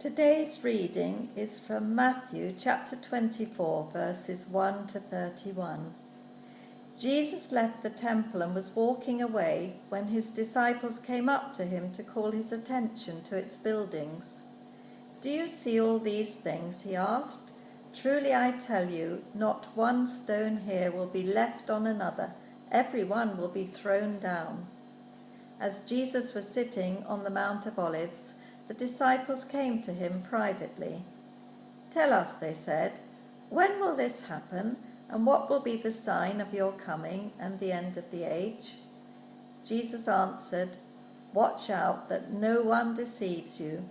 Today's reading is from Matthew chapter 24, verses 1 to 31. Jesus left the temple and was walking away when his disciples came up to him to call his attention to its buildings. "Do you see all these things?" he asked. "Truly I tell you, not one stone here will be left on another. Every one will be thrown down." As Jesus was sitting on the Mount of Olives, the disciples came to him privately. "Tell us," they said, "when will this happen, and what will be the sign of your coming and the end of the age?" Jesus answered, "Watch out that no one deceives you,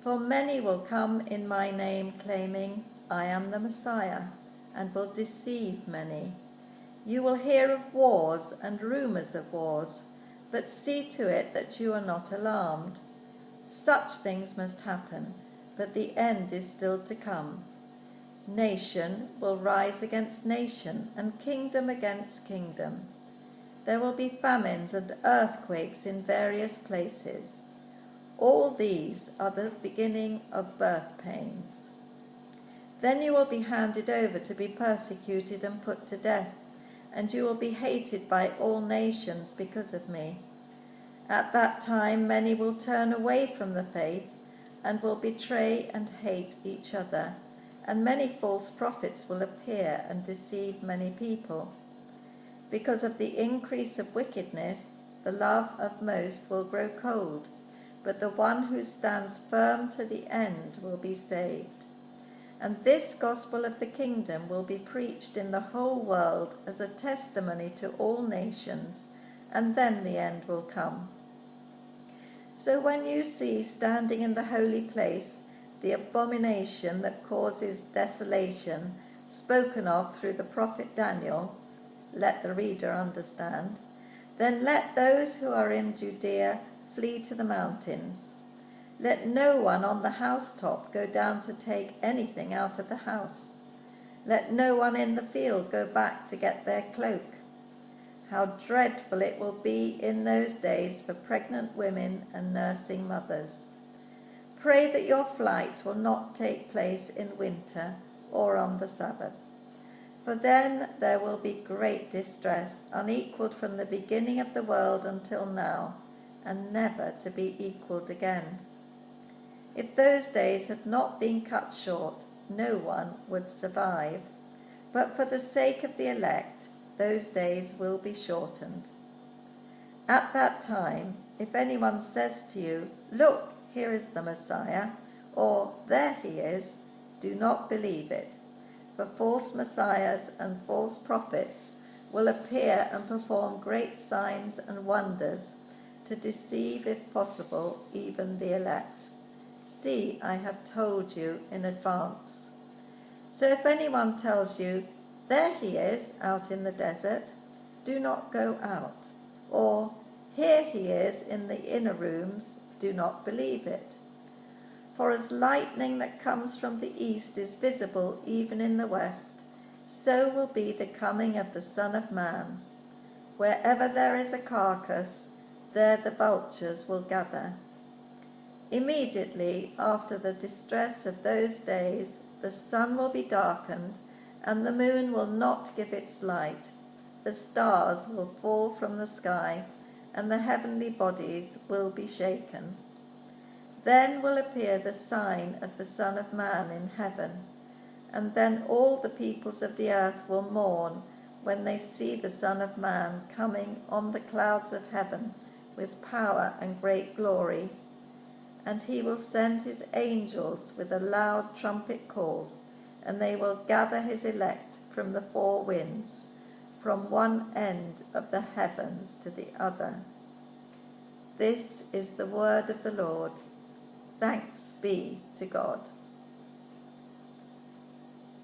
for many will come in my name claiming, 'I am the Messiah,' and will deceive many. You will hear of wars and rumors of wars, but see to it that you are not alarmed. Such things must happen, but the end is still to come. Nation will rise against nation, and kingdom against kingdom. There will be famines and earthquakes in various places. All these are the beginning of birth pains. Then you will be handed over to be persecuted and put to death, and you will be hated by all nations because of me. At that time many will turn away from the faith and will betray and hate each other, and many false prophets will appear and deceive many people. Because of the increase of wickedness, the love of most will grow cold, but the one who stands firm to the end will be saved. And this gospel of the kingdom will be preached in the whole world as a testimony to all nations, and then the end will come. So when you see standing in the holy place the abomination that causes desolation, spoken of through the prophet Daniel, let the reader understand, then let those who are in Judea flee to the mountains. Let no one on the housetop go down to take anything out of the house. Let no one in the field go back to get their cloak. How dreadful it will be in those days for pregnant women and nursing mothers. Pray that your flight will not take place in winter or on the Sabbath, for then there will be great distress, unequaled from the beginning of the world until now, and never to be equaled again. If those days had not been cut short, no one would survive, but for the sake of the elect, those days will be shortened. At that time, if anyone says to you, 'Look, here is the Messiah,' or 'There he is,' do not believe it, for false messiahs and false prophets will appear and perform great signs and wonders to deceive, if possible, even the elect. See, I have told you in advance. So if anyone tells you, 'There he is out in the desert,' do not go out, or 'Here he is in the inner rooms,' do not believe it. For as lightning that comes from the east is visible even in the west, so will be the coming of the Son of Man. Wherever there is a carcass, there the vultures will gather. Immediately after the distress of those days, the sun will be darkened, and the moon will not give its light. The stars will fall from the sky, and the heavenly bodies will be shaken. Then will appear the sign of the Son of Man in heaven, and then all the peoples of the earth will mourn when they see the Son of Man coming on the clouds of heaven with power and great glory. And he will send his angels with a loud trumpet call, and they will gather his elect from the four winds, from one end of the heavens to the other. This is the word of the Lord. Thanks be to God.